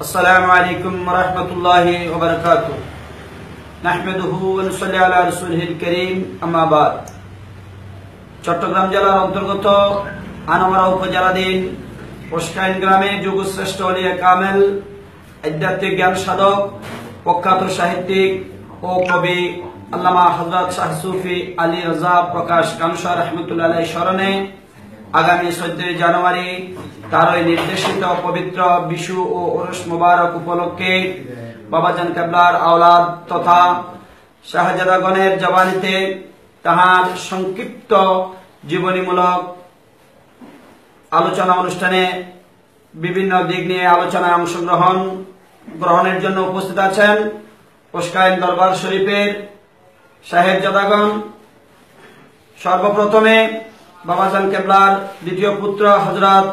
আসসালামু আলাইকুম ওয়া রাহমাতুল্লাহি ওয়া বারাকাতুহু। নাহমাদুহু ওয়া নুসাল্লি আলা রাসূলিল কারীম, আম্মা বাদ। চট্টগ্রাম জেলার অন্তর্গত আনোয়ারা উপজেলাধীন পোস্কাইন গ্রামে যুগশ্রেষ্ঠ ওলিয়ে কামেল, আধ্যাত্মিক জ্ঞান সাধক, প্রখ্যাত সাহিত্যিক ও কবি আল্লামা হযরত শাহ সুফি আলী রাজা প্রকাশ কানুশা রাহমাতুল্লাহ আলাইহি স্মরণে আগামী 14 জানুয়ারি তারই নির্দেশিত পবিত্র বিশু ও উরুস মুবারক উপলক্ষে বাবাজান কেবলার আওলাদ তথা শাহজাদাগণের জবানিতে তাহার সংক্ষিপ্ত জীবনীমূলক আলোচনা অনুষ্ঠানে বিভিন্ন দিক নিয়ে আলোচনায় অংশগ্রহণের জন্য উপস্থিত আছেন পোস্কাইন দরবার শরীফের সাহেবজাদাগণ। সর্বপ্রথমে বাবাজান কেবলার দ্বিতীয় পুত্র হযরত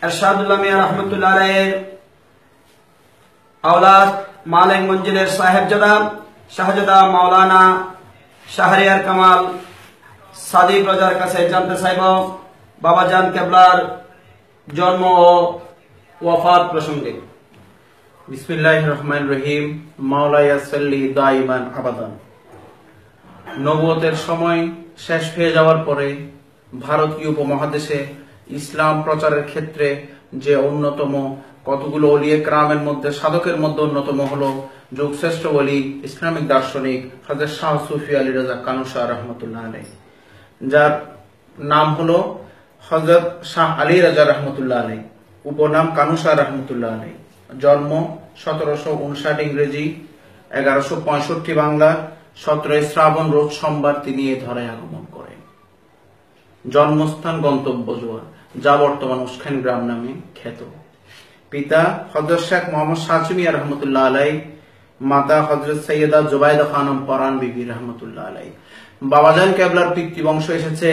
এরশাদুল্লাহ মিয়া রাহমাতুল্লাহ আলাইহির আওলাদ মালিক মঞ্জিলের সাহেবজাদা শাহজাদা মাওলানা শাহরিয়ার কামাল সাদিক রাজার কাছে জানতে চাইব বাবাজান কেবলার জন্ম ও ওয়াফাত প্রসঙ্গে। বিসমিল্লাহির রহমানির রহিম। মাওলায়া সাল্লি দাইমান আবাদান। নবুয়তের সময় শেষ হয়ে যাওয়ার পরে ভারতীয় উপমহাদেশে ইসলাম প্রচারের ক্ষেত্রে যে অন্যতম কতগুলো ওলিয়ে কেরামের মধ্যে সাধকের মধ্যে অন্যতম হলো যুগশ্রেষ্ঠ ওলি ইসলামিক দার্শনিক হযরত শাহ সুফি আলী রাজা কানুশা রাহমাতুল্লাহ আলাইহি, যার নাম হলো হযরত শাহ আলী রাজা রাহমাতুল্লাহ আলাইহি, উপনাম কানুশা রাহমাতুল্লাহ আলাইহি। জন্ম 1759 ইংরেজি, 1165 বাংলা। 17 শ্রাবণ রোজ সোমবার তিনি এ ধরায় আগমন করেন। জন্মস্থান গন্তব্য জোয়ার, যা বর্তমান উস্কাইন গ্রাম নামে খ্যাত। পিতা হযরত শেখ মোহাম্মদ শাহজি মিয়া রহমতুল্লাহ আলাইহি, মাতা হযরত সৈয়দা জুবাইদা খানম পরান বিবি রহমতুল্লাহ আলাইহি। বাবাজান কেবলার পিতৃবংশ এসেছে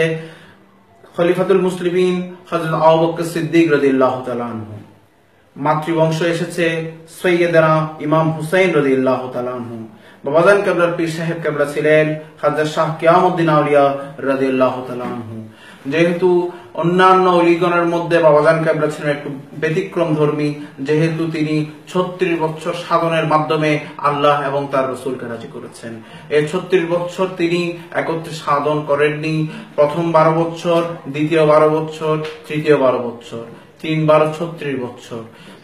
খলিফাতুল মুসলিমিন হযরত আবু বকর সিদ্দিক রাদিয়াল্লাহু তাআলা আনহু। মাতৃবংশ এসেছে সৈয়দনা ইমাম হুসাইন রাদিয়াল্লাহু তাআলা আনহু। বাবাজান কেবলার পীর সাহেব কেবলা ছিলেন হযরত শাহ কিয়ামউদ্দিন আউলিয়া রাদিয়াল্লাহু তাআলা আনহু। যেহেতু অন্যান্য ওলিগণের মধ্যে বাবাজান কেবলা ছিলেন একটু ব্যতিক্রম ধর্মী, যেহেতু তিনি 36 বছর সাধনের মাধ্যমে আল্লাহ এবং তার রাসূলকে রাজি করেছেন। এই 36 বছর তিনি একত্রে সাধন করেননি। প্রথম 12 বছর, দ্বিতীয় 12 বছর, তৃতীয় 12 বছর, 36 বছর।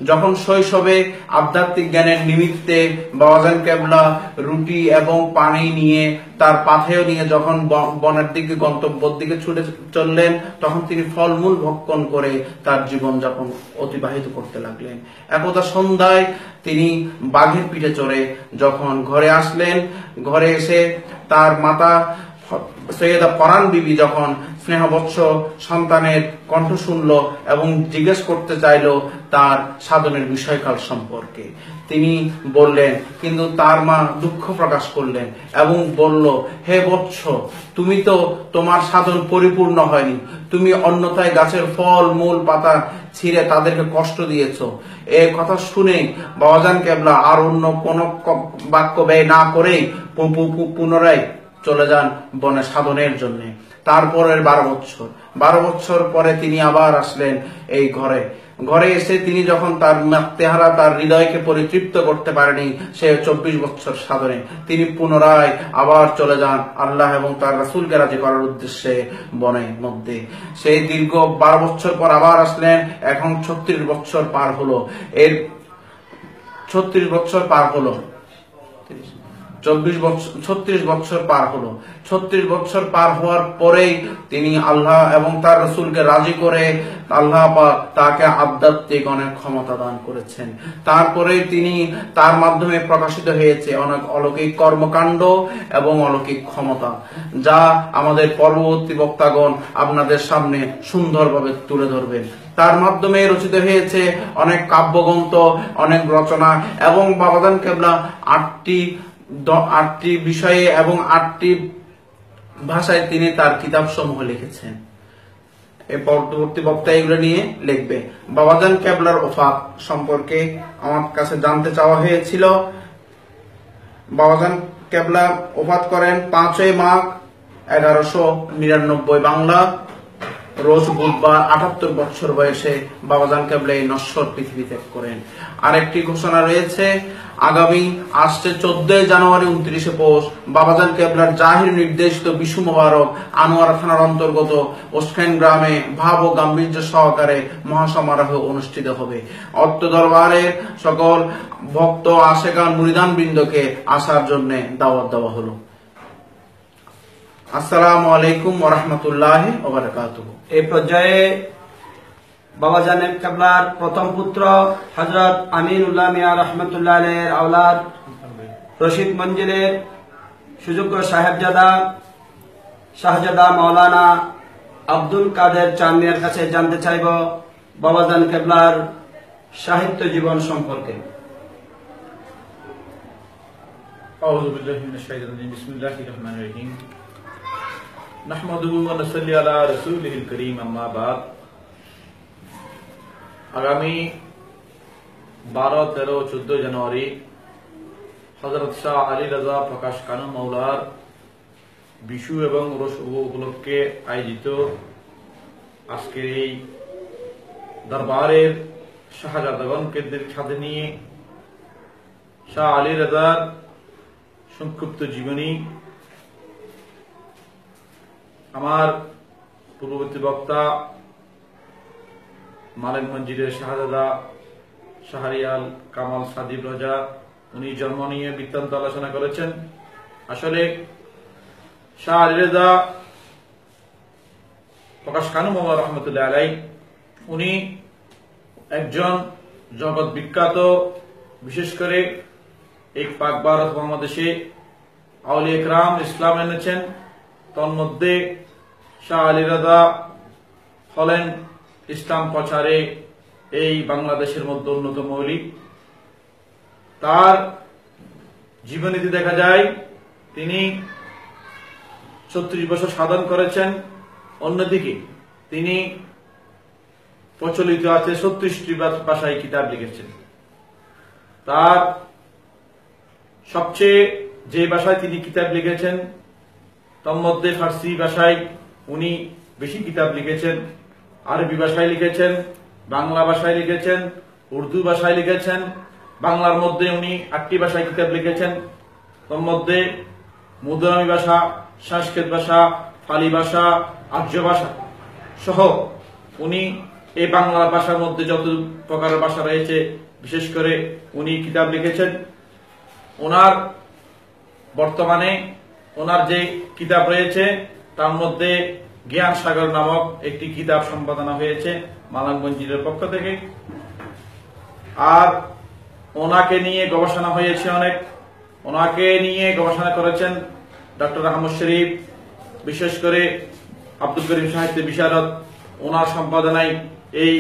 যখন শৈশবে আধ্যাত্মিক জ্ঞানের নিমিত্তে বাবাজান কেবলা রুটি এবং পানি নিয়ে তার পাথেয় নিয়ে যখন বনের দিকে গন্তব্যের দিকে ছুটে চললেন, তখন তিনি ফলমূল ভক্ষণ করে তার জীবনযাপন অতিবাহিত করতে লাগলেন। একদা সন্ধ্যায় তিনি বাঘের পিঠে চড়ে যখন ঘরে আসলেন, ঘরে এসে তার মাতা সৈয়দা পরান বিবি যখন স্নেহবৎস সন্তানের কণ্ঠ শুনল এবং জিজ্ঞেস করতে চাইল তার সাধনের বিষয়কাল সম্পর্কে, তিনি বললেন, কিন্তু তার মা দুঃখ প্রকাশ করলেন এবং বলল, হে বৎস, তুমি তো তোমার সাধন পরিপূর্ণ হয়নি, তুমি অন্যথায় গাছের ফল মূল পাতা ছিঁড়ে তাদেরকে কষ্ট দিয়েছ। এই কথা শুনে বাবাজান কেবলা আর অন্য কোন বাক্য ব্যয় না করেই পুনরায় চলে যান বনে সাধনের জন্য। তারপরের 12 বছর পরে তিনি আবার আসলেন এই ঘরে এসে তিনি যখন তার তেহারা তার হৃদয়কে পরিতৃপ্ত করতে পারেনি, সে 24 বছর সাধনে তিনি পুনরায় আবার চলে যান আল্লাহ এবং তার রাসূলকে রাজি করার উদ্দেশ্যে বনের মধ্যে। সেই দীর্ঘ 12 বছর পর আবার আসলেন। এখন 36 বছর পার হলো। এর 36 বছর পার হলো, 36 বছর পার হলো। 36 বছর পার হওয়ার পরেই তিনি আল্লাহ এবং তার রাসূলকে রাজি করে আল্লাহ পাক তাকে আধ্যাত্মিক অনেক ক্ষমতা দান করেছেন। তারপরে তিনি তার মাধ্যমে প্রকাশিত হয়েছে অনেক অলৌকিক কর্মকাণ্ড এবং অলৌকিক ক্ষমতা, যা আমাদের পরবর্তী বক্তাগণ আপনাদের সামনে সুন্দরভাবে তুলে ধরবেন। তার মাধ্যমে রচিত হয়েছে অনেক কাব্যগ্রন্থ, অনেক রচনা এবং বাবাজান কেবলা 8টি বিষয়ে এবং 8টি ভাষায় তিনি তার কিতাব সমূহ লিখেছেন। এই পরবর্তী বক্তা এগুলো নিয়ে লিখবে। বাবাজান কেবলার ওফাত সম্পর্কে আমার কাছে জানতে চাওয়া হয়েছিল। বাবাজান কেবলা ওফাত করেন 5ই মাঘ 1199 বাংলা, রোজ বুধবার ৭৮ বছর বয়সে বাবাজান কেবলা এই নশ্বর পৃথিবী ত্যাগ করেন। আরেকটি ঘোষণা রয়েছে, আগামী আসছে 14 জানুয়ারি 29 পৌষ বাবাজান কেবলার জাহির নির্দেশিত বিশু মোবারক আনোয়ারা থানার অন্তর্গত ওসখান গ্রামে ভাব ও গাম্ভীর্য সহকারে মহাসমারোহ অনুষ্ঠিত হবে। অত্র দরবারের সকল ভক্ত আশেকান মুরিদান বৃন্দকে আসার জন্য দাওয়াত দেওয়া হলো। আসসালামু আলাইকুম ওয়া রাহমাতুল্লাহি ওয়া বারাকাতুহু। এই পর্যায়ে বাবাজান কেবলার প্রথম পুত্র হযরত আমিনুল্লাহ মিয়া রহমতুল্লাহ আলাইহির আওলাদ রশিদ মঞ্জিলের সুযোগ্য শাহজাদা মাওলানা আব্দুল কাদের চাঁদ মিয়ার কাছে জানতে চাইব বাবাজান কেবলার সাহিত্য জীবন সম্পর্কে। আউযু বিল্লাহি মিনাশ শাইতানির রাজিম। বিসমিল্লাহির রহমানির রহিম। নাহমাদুহু ওয়া নুসাল্লি আলা রাসূলিহিল কারীম, আম্মা বাদ। আগামী 12, 13, 14 জানুয়ারি হযরত শাহ আলী রাজা প্রকাশ কানু মাওলার বিশু এবং রোশ উপলক্ষে আয়োজিত আজকের এই দরবারের শাহজাদাগণকে সাথে নিয়ে শাহ আলী রাজার সংক্ষিপ্ত জীবনী আমার পূর্ববর্তী বক্তা মালেক মঞ্জিরের শাহজাদা শাহরিয়াল কামাল সাদিব রাজা উনি জন্ম নিয়ে বৃত্তান্ত আলোচনা করেছেন। আসলে শাহ আলী রাজা প্রকাশ কানু মাওলা রহমতুল্লাহ আলাই উনি একজন জগৎ বিখ্যাত, বিশেষ করে এই পাক ভারত বাংলাদেশে আউলিয়া ইকরাম ইসলাম এনেছেন। তন্মধ্যে শাহ আলী রাজা হলেন ইসলাম প্রচারে এই বাংলাদেশের মধ্যে অন্যতম ওলি। তার জীবনীতে দেখা যায় তিনি 36 বছর সাধন করেছেন। অন্যদিকে তিনি প্রচলিত আছে 36টি ভাষায় কিতাব লিখেছেন। তার সবচেয়ে যে ভাষায় তিনি কিতাব লিখেছেন তার মধ্যে ফার্সি ভাষায় উনি বেশি কিতাব লিখেছেন, আরবি ভাষায় লিখেছেন, বাংলা ভাষায় লিখেছেন, উর্দু ভাষায় লিখেছেন। বাংলার মধ্যে উনি 8টি ভাষায় কিতাব লিখেছেন। তার মধ্যে মুদ্রামি ভাষা, সংস্কৃত ভাষা, ফালি ভাষা, আর্য ভাষা সহ উনি এই বাংলা ভাষার মধ্যে যত প্রকারের ভাষা রয়েছে বিশেষ করে উনি কিতাব লিখেছেন। ওনার বর্তমানে ওনার যে কিতাব রয়েছে তার মধ্যে জ্ঞান সাগর নামক একটি কিতাব সম্পাদনা হয়েছে মালাং মঞ্জিলের পক্ষ থেকে। আর ওনাকে নিয়ে গবেষণা হয়েছে অনেক। ওনাকে নিয়ে গবেষণা করেছেন ডক্টর আহমদ শরীফ, বিশেষ করে আব্দুল করিম সাহিত্য বিশারদ ওনার সম্পাদনায় এই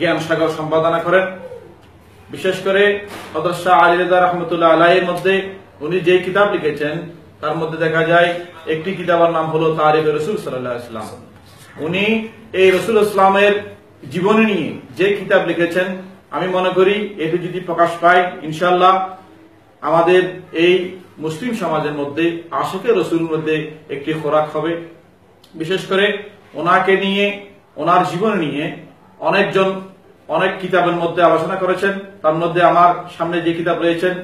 জ্ঞান সাগর সম্পাদনা করেন। বিশেষ করে হযরত শাহ আলী রাজা রহমতুল্লাহ আলাইহির মধ্যে উনি যে কিতাব লিখেছেন তার মধ্যে দেখা যায় একটি কিতাবের নাম হলো তারিখে রাসূল সাল্লাল্লাহু আলাইহি ওয়াসাল্লাম। উনি এই রাসূল ইসলামের জীবনী নিয়ে যে কিতাব লিখেছেন আমি মনে করি এটি যদি প্রকাশ পায় ইনশাআল্লাহ আমাদের এই মুসলিম সমাজের মধ্যে আশিকে রাসূলের মধ্যে একটি খোরাক হবে। বিশেষ করে ওনাকে নিয়ে ওনার জীবন নিয়ে অনেকজন অনেক কিতাবের মধ্যে আলোচনা করেছেন। তার মধ্যে আমার সামনে যে কিতাব রয়েছেন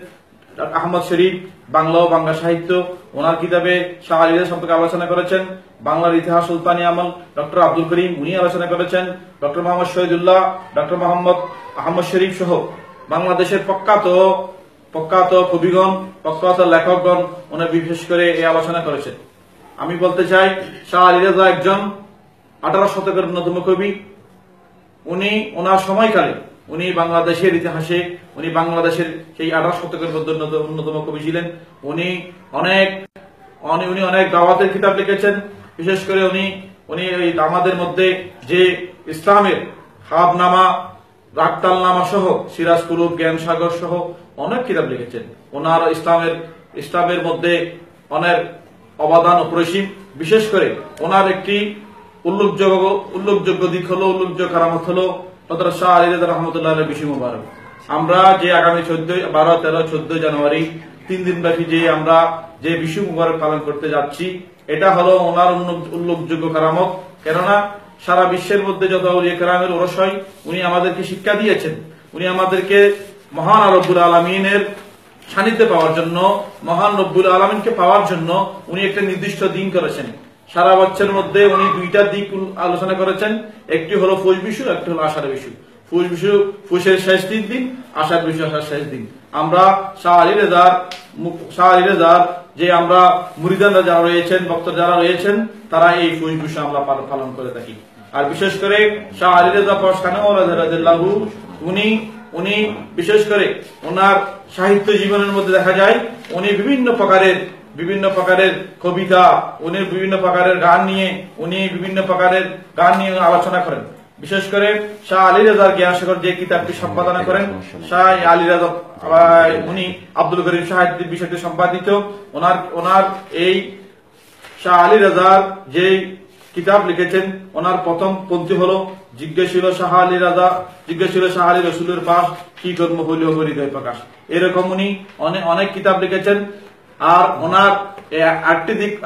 আহমদ শরীফ বাংলা ও বাংলা সাহিত্য, ওনার কিতাবে শাহ আলী রাজা সম্পর্কে আলোচনা করেছেন। বাংলার ইতিহাস সুলতানি আমল ডক্টর আব্দুল করিম উনি আলোচনা করেছেন। ডক্টর মোহাম্মদ শহীদুল্লাহ, ডক্টর মোহাম্মদ আহমদ শরীফ সহ বাংলাদেশের প্রখ্যাত কবিগণ, প্রখ্যাত লেখকগণ উনি বিশেষ করে এই আলোচনা করেছেন। আমি বলতে চাই শাহ আলী রাজা একজন 18 শতকের অন্যতম কবি। উনি ওনার সময়কালে উনি বাংলাদেশের ইতিহাসে উনি বাংলাদেশের সেই 18 শতকের মধ্যে অন্যতম কবি ছিলেন। উনি অনেক দাওয়াতের কিতাব লিখেছেন। বিশেষ করে উনি আমাদের মধ্যে যে ইসলামের হাবনামা, রাক্তালনামা সহ সিরাজ কুলুব, জ্ঞান সাগর সহ অনেক কিতাব লিখেছেন। ওনার ইসলামের মধ্যে অনেক অবদান অপরিসীম। বিশেষ করে ওনার একটি উল্লেখযোগ্য দিক হলো, উল্লেখযোগ্য কারামত হলো হযরত শাহ আলী রাজা রাহমাতুল্লাহ আলাইহির বিশু মুবারক। আমরা যে আগামী 12, 13, 14 জানুয়ারি 3 দিন ব্যাপী যে আমরা যে বিশু মুবারক পালন করতে যাচ্ছি এটা হলো ওনার উল্লেখযোগ্য কারামত। কেননা সারা বিশ্বের মধ্যে যত আউলিয়া কেরামের ওরস হয় উনি আমাদেরকে শিক্ষা দিয়েছেন। উনি আমাদেরকে মহান রব্বুল আলামিনের সান্নিধ্যে পাওয়ার জন্য, মহান রব্বুল আলামিনকে পাওয়ার জন্য উনি একটা নির্দিষ্ট দিন করেছেন। সারা বছরের মধ্যে উনি দুইটা দিক আলোচনা করেছেন, একটি হলো পৌষ বিশু, একটি হলো আষাঢ় বিশু। পৌষ বিশু পৌষের শেষ 3 দিন, আষাঢ় বিশু আষাঢ় শেষ দিন। আমরা শাহ আলী রেজার যে আমরা মুরিদানরা যারা রয়েছেন, ভক্ত যারা রয়েছেন, তারা এই পৌষ বিশু আমরা পালন করে থাকি। আর বিশেষ করে শাহ আলী রেজা রাদিয়াল্লাহু উনি বিশেষ করে ওনার সাহিত্য জীবনের মধ্যে দেখা যায় উনি বিভিন্ন প্রকারের কবিতা, উনি বিভিন্ন প্রকারের গান নিয়ে আলোচনা করেন। বিশেষ করে শাহ আলী রেজার জ্ঞানসাগর যে কিতাবটি সম্পাদনা করেন, শাহ আলী রেজা উনি আব্দুল করিম সাহিত্যিক বিষয়টি সম্পাদিত। ওনার এই শাহ আলী রেজার যে কিতাব লিখেছেন, ওনার প্রথম পন্থী হলো জিজ্ঞাসিল শাহ আলী রসুলের পাশ কি কর্ম হইল হৃদয় প্রকাশ। এরকম উনি অনেক কিতাব লিখেছেন। আর ওনার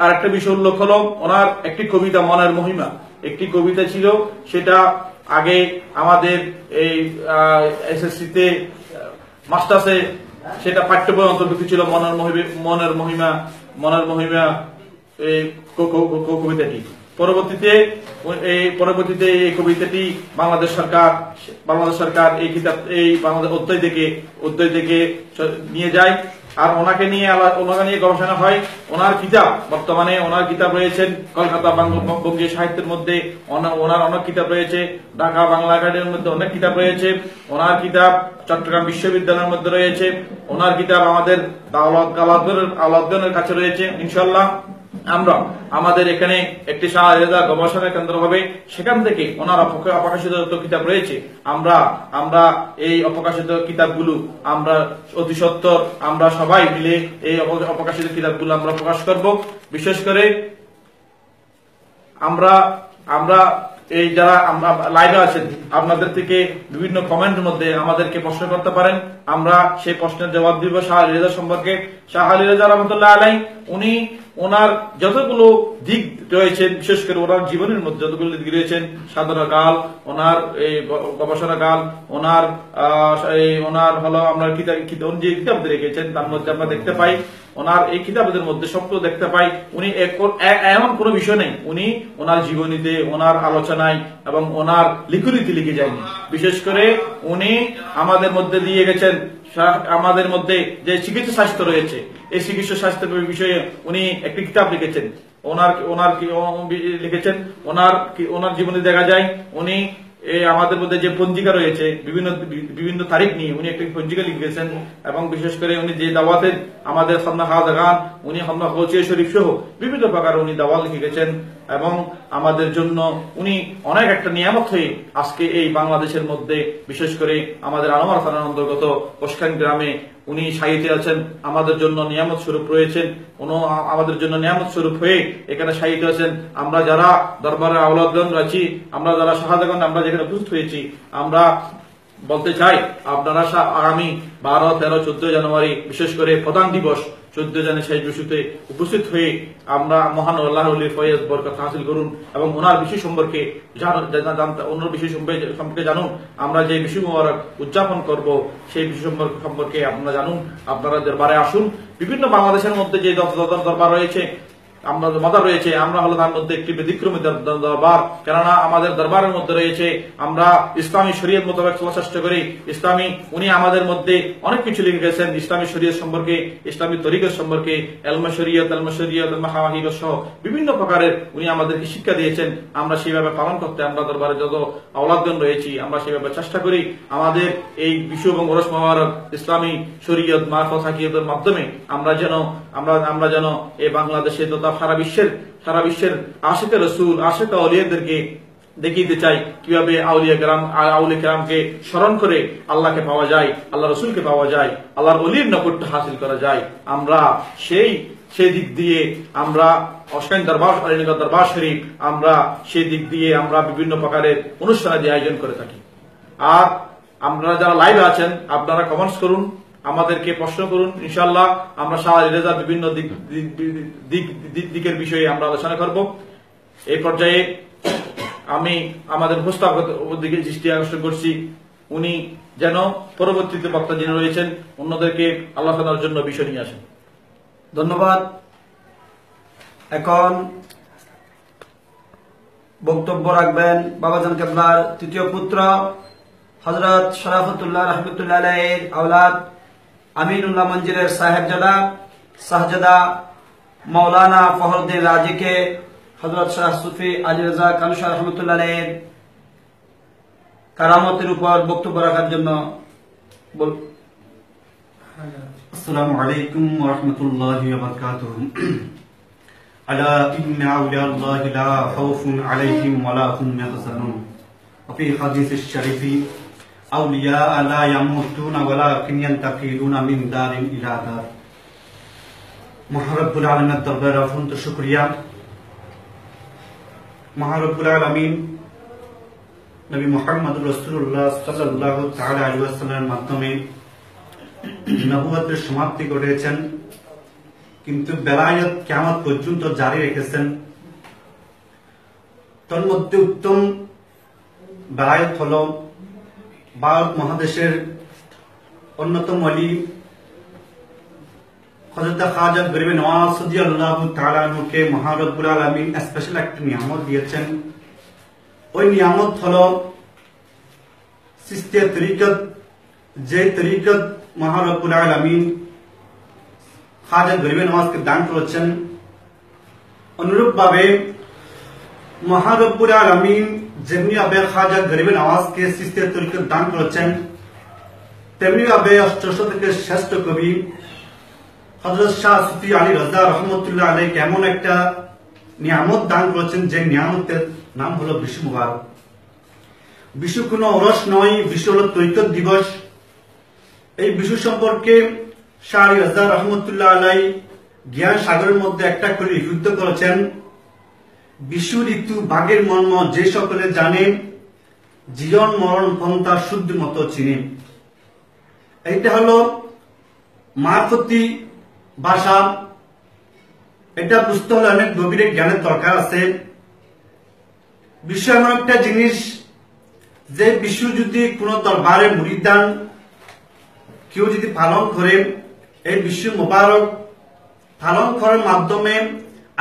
আরেকটা বিষয় উল্লেখ হলো ওনার একটি কবিতা মনের মহিমা, একটি কবিতা ছিল, সেটা আগে আমাদের এই এসএসসিতে মাস্টার্সে সেটা পাঠ্য বই অন্তর্ভুক্ত ছিল, মনের মহিমা এই কবিতাটি। পরবর্তীতে এই কবিতাটি বাংলাদেশ সরকার এই কিতাব বাংলাদেশ অধ্যয় থেকে নিয়ে যায়। আর ওনাকে নিয়ে গবেষণা হয়। বর্তমানে ওনার কিতাব রয়েছেন কলকাতা বঙ্গীয় সাহিত্যের মধ্যে, ওনার অনেক কিতাব রয়েছে, ঢাকা বাংলা একাডেমির মধ্যে অনেক কিতাব রয়েছে, ওনার কিতাব চট্টগ্রাম বিশ্ববিদ্যালয়ের মধ্যে রয়েছে, ওনার কিতাব আমাদের আলাউদ্দিনের কাছে রয়েছে। ইনশাআল্লাহ আমরা আমাদের এখানে একটি শাহ আলী রেজা গবেষণা কেন্দ্র হবে, সেখান থেকে ওনার অপ্রকাশিত যত কিতাব রয়েছে আমরা এই অপ্রকাশিত কিতাবগুলো আমরা অতি সত্বর আমরা সবাই মিলে এই অপ্রকাশিত কিতাবগুলো আমরা প্রকাশ করব। বিশেষ করে আমরা এই যারা লাইভে আছেন আপনাদের থেকে বিভিন্ন কমেন্টের মধ্যে আমাদেরকে প্রশ্ন করতে পারেন, আমরা সেই প্রশ্নের জবাব দিব শাহ আলী রেজা সম্পর্কে। শাহ আলী রেজা রহমতুল্লাহ আলাইহি উনি ওনার যতগুলো দিক রয়েছেন, বিশেষ করে ওনার জীবনের মধ্যে যতগুলো দিক রয়েছেন, সাধনা কাল, ওনার এই গবেষণা কাল, ওনার হলো আমরা যে কিতাব রেখেছেন তার মধ্যে আমরা দেখতে পাই, ওনার এই কিতাবদের মধ্যে সবগুলো দেখতে পাই উনি এমন কোনো বিষয় নেই উনি ওনার জীবনীতে, ওনার আলোচনায় এবং ওনার লিখনীতি লিখে যায়নি। বিশেষ করে উনি আমাদের মধ্যে দিয়ে গেছেন, আমাদের মধ্যে যে চিকিৎসা স্বাস্থ্য রয়েছে, এই চিকিৎসা স্বাস্থ্যের বিষয়ে উনি একটি কিতাব লিখেছেন। ওনার জীবনে দেখা যায় উনি আমাদের মধ্যে যে পঞ্জিকা রয়েছে বিভিন্ন তারিখ নিয়ে উনি একটি পঞ্জিকা লিখেছেন। এবং বিশেষ করে উনি যে দাওয়াতের আমাদের খামনা হাজাগান, উনি খামনা কোচিয়া শরীফ সহ বিভিন্ন প্রকার উনি দাওয়াত লিখে গেছেন। এবং আমাদের জন্য উনি অনেক একটা নিয়ামত হয়ে আজকে এই বাংলাদেশের মধ্যে, বিশেষ করে আমাদের আনোয়ার থানার অন্তর্গত কোষখান গ্রামে উনি সাহিত্যে আছেন, আমাদের জন্য নিয়ামত স্বরূপ রয়েছেন। আমাদের জন্য নিয়ামত স্বরূপ হয়ে এখানে সাহিত্য আছেন। আমরা যারা দরবারের আওলাদগণ আছি, আমরা যারা শাহাদাগণ আমরা যেখানে উপস্থিত হয়েছি, আমরা বলতে চাই আপনারা আগামী 12, 13, 14 জানুয়ারি বিশেষ করে প্রধান দিবস 14 জানুয়ারি শেষ বিশুতে উপস্থিত হয়ে আমরা মহান আল্লাহর ওলির ফয়েজ বরকত হাসিল করুন এবং ওনার বিষয় সম্পর্কে জানুন। আমরা যে বিষয় মোবারক উদযাপন করব সেই বিষয় সম্পর্কে আপনারা জানুন। আপনারা দরবারে আসুন। বিভিন্ন বাংলাদেশের মধ্যে যে দরবার রয়েছে, আমরা হলো তার মধ্যে একটি ব্যতিক্রমী দরবার, কেননা আমাদের দরবারের মধ্যে রয়েছে আমরা ইসলামী শরীয়ত মোতাবেক চলার চেষ্টা করি। উনি আমাদের মধ্যে অনেক কিছু লিখে গেছেন ইসলামী শরীয়ত সম্পর্কে, ইসলামী তরিকত সম্পর্কে, এলমে শরীয়ত মাহাহির সহ বিভিন্ন প্রকারের উনি আমাদেরকে শিক্ষা দিয়েছেন। আমরা সেইভাবে পালন করতে আমরা দরবারে যত আওলাদগণ রয়েছি আমরা সেইভাবে চেষ্টা করি। আমাদের এই বিশ্ব এবং ওরস মোবারক ইসলামী শরীয়ত মারফত হাকিয়তের মাধ্যমে আমরা যেন এই বাংলাদেশে তথা সারা বিশ্বের আশিকে রসুল, আশিকে আউলিয়াদেরকে দেখিয়ে চাই কিভাবে আউলিয়া কেরামকে স্মরণ করে আল্লাহকে পাওয়া যায়, আল্লাহ রসুলকে পাওয়া যায়, আল্লাহর ওলির নৈকট্য হাসিল করা যায়। আমরা সেই দিক দিয়ে আমরা অশাইন দরবার শরীফ আমরা সেই দিক দিয়ে আমরা বিভিন্ন প্রকারের অনুষ্ঠানাদি আয়োজন করে থাকি। আর আপনারা যারা লাইভে আছেন আপনারা কমেন্টস করুন, আমাদেরকে প্রশ্ন করুন। ইনশাআল্লাহ আমরা শাহ আলী রেজার বিভিন্ন দিকের বিষয়ে আমরা আলোচনা করব। এই পর্যায়ে আমি আমাদের উপস্থাপক দিকে দৃষ্টি আকর্ষণ করছি, উনি যেন পরবর্তীতে বক্তা যিনি রয়েছেন অন্যদেরকে আল্লাহ তাআলার জন্য বিষয় নিয়ে আসেন। ধন্যবাদ। এখন বক্তব্য রাখবেন বাবাজান কেবলার তৃতীয় পুত্র হযরত শরাফতুল্লাহ রহমতুল্লাহ আলাইহির আওলাদ আমিনুল্লাহ মঞ্জিলের সাহেবজাদা শাহজাদা মাওলানা ফখরুদ্দিন রাজিকে হযরত শাহ সুফি আলী রাজা কানুশা রহমতুল্লাহ আলাইহির কারামতের উপর বক্তব্য রাখার জন্য السلام عليكم ورحمة الله وبركاته. ألا إن أولياء الله لا خوف عليهم ولا هم يحزنون. وفي حديث الشريف أولياء لا يموتون ولكن ينتقلون من دار إلى دار. محرب العالمين الدربار أفنت شكريا. محرب العالمين নবী মুহাম্মদ রাসূলুল্লাহ সাল্লাল্লাহু তাআলা আলাইহি ওয়াসাল্লামের মাধ্যমে নবুয়তের সমাপ্তি ঘটিয়েছেন, কিন্তু বেলায়েত কিয়ামত পর্যন্ত জারি রেখেছেন। তন্মধ্যে উত্তম বেলায়েত হলো ভারত মহাদেশের অন্যতম ওলি হযরত খাজা গরিবে নওয়াজ রাদিয়াল্লাহু তাআলা আনহুকে মহারব্বুল আলামিন স্পেশাল একটা নিয়ামত দিয়েছেন। ওই নিয়ামত হলো সিস্তিয়া তরিকত, যে তরিকত মহারব্বুল আলামিন খাজা গরিবে নওয়াজকে দান করেছেন। অনুরূপ ভাবে মহারব্বুল আলামিন যেমনি ভাবে খাজা গরিবে নওয়াজকে সিস্তিয়া তরিকত দান করেছেন, তেমনি ভাবে অষ্টশত থেকে শ্রেষ্ঠ কবি হযরত শাহ সুফি আলী রাজা রহমতুল্লাহ আলাইহিকে এমন একটা নিয়ামত দান করেছেন, যে নিয়ামতের নাম হলো বিশু মুবারক। বিশু কোনো ওরস নয়, বিশু হলো তরিকত দিবস। এই বিশু সম্পর্কে শাহ আলী রাজা রহমতুল্লাহ আলাইহি জ্ঞান সাগরের মধ্যে একটা করে লিপিবদ্ধ করেছেন। বিশু ঋতু বাঘের মর্ম যে সকলে জানে, জীবন মরণ পন্থা শুদ্ধ মতো চিনে। এইটা হলো মারফতি ভাষা। এটা বুঝতে হলে অনেক গভীর জ্ঞানের দরকার আছে। বিশ্ব এমন একটা জিনিস, যে বিশ্ব যদি কোন দরবারে মুরিদান কেউ যদি পালন করে, এই বিশ্ব মুবারক পালন করার মাধ্যমে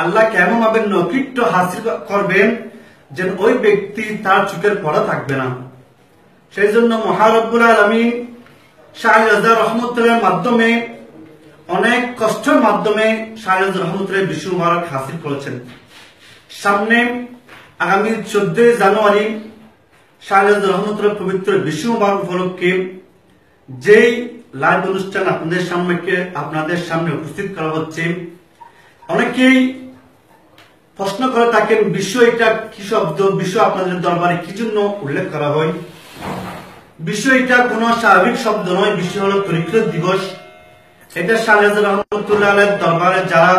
আল্লাহ কেমন ভাবে নৈকট্য হাসিল করবেন, যেন ওই ব্যক্তি তার চোখের পড়া থাকবে না। সেই জন্য মহারব্বুল আলামিন শাহ রাজা রহমতুল্লাহর মাধ্যমে অনেক কষ্টের মাধ্যমে শাহ রাজা রহমতুল্লাহ বিশ্ব মুবারক হাসিল করেছেন। সামনে আগামী 14 জানুয়ারি শাহ রাজা রহমতুল্লাহ পবিত্র বিশ্ব মুবারক উপলক্ষে যেই লাইভ অনুষ্ঠান আপনাদের সামনে উপস্থিত করা হচ্ছে, অনেকেই প্রশ্ন করে থাকেন বিশ্ব এটা কি শব্দ, বিশ্ব আপনাদের দরবারে কি জন্য উল্লেখ করা হয়। বিশ্ব এটা কোন স্বাভাবিক শব্দ নয়, বিশ্ব হলো তরিকত দিবস। এটা শাহ রাজা রহমতুল্লাহ আলাইহির দরবারে যারা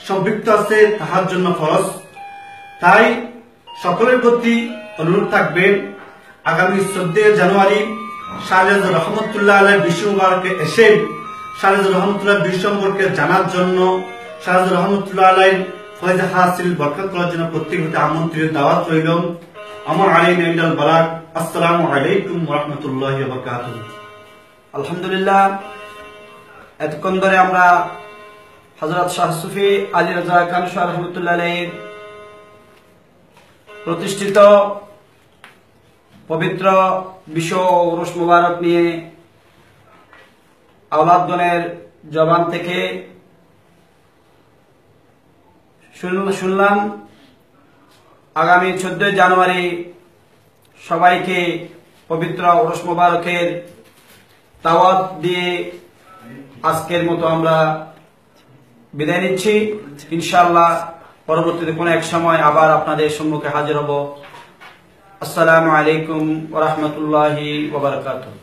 সম্পৃক্ত আছে তাহার জন্য ফরজ। তাই সকলের প্রতি অনুরোধ থাকবে, আগামী 14 জানুয়ারি শাহ রাজা রহমতুল্লাহ আলাইহির বিশ্ব মুবারকে এসে শাহ রাজা রহমতুল্লাহ বিশ্ব সম্পর্কে জানার জন্য, শাহ রাজা রহমতুল্লাহ আলাইহির ফয়জ হাসিল বরকত করার জন্য প্রত্যেককে আমন্ত্রিত দাওয়াত রইল। আমার আলাইনা ইনদাল বালাগ। আসসালামু আলাইকুম ওয়া রাহমাতুল্লাহি ওয়া বারাকাতুহু। আলহামদুলিল্লাহ, এতক্ষণ ধরে আমরা হযরত শাহ সুফি আলী রাজা কানুশা রহমতুল্লাহ আলাইহির প্রতিষ্ঠিত পবিত্র বিশ্ব উরুস মুবারক নিয়ে আওলাদগণের জবান থেকে শুনলাম। আগামী 14 জানুয়ারি সবাইকে পবিত্র উরুস মুবারকের দাওয়াত দিয়ে আজকের মতো আমরা বিদায় নিচ্ছি। ইনশাআল্লাহ পরবর্তীতে কোনো এক সময় আবার আপনাদের সম্মুখে হাজির হব। আসসালামু আলাইকুম ওয়া রাহমাতুল্লাহি ওয়া বারাকাতুহু।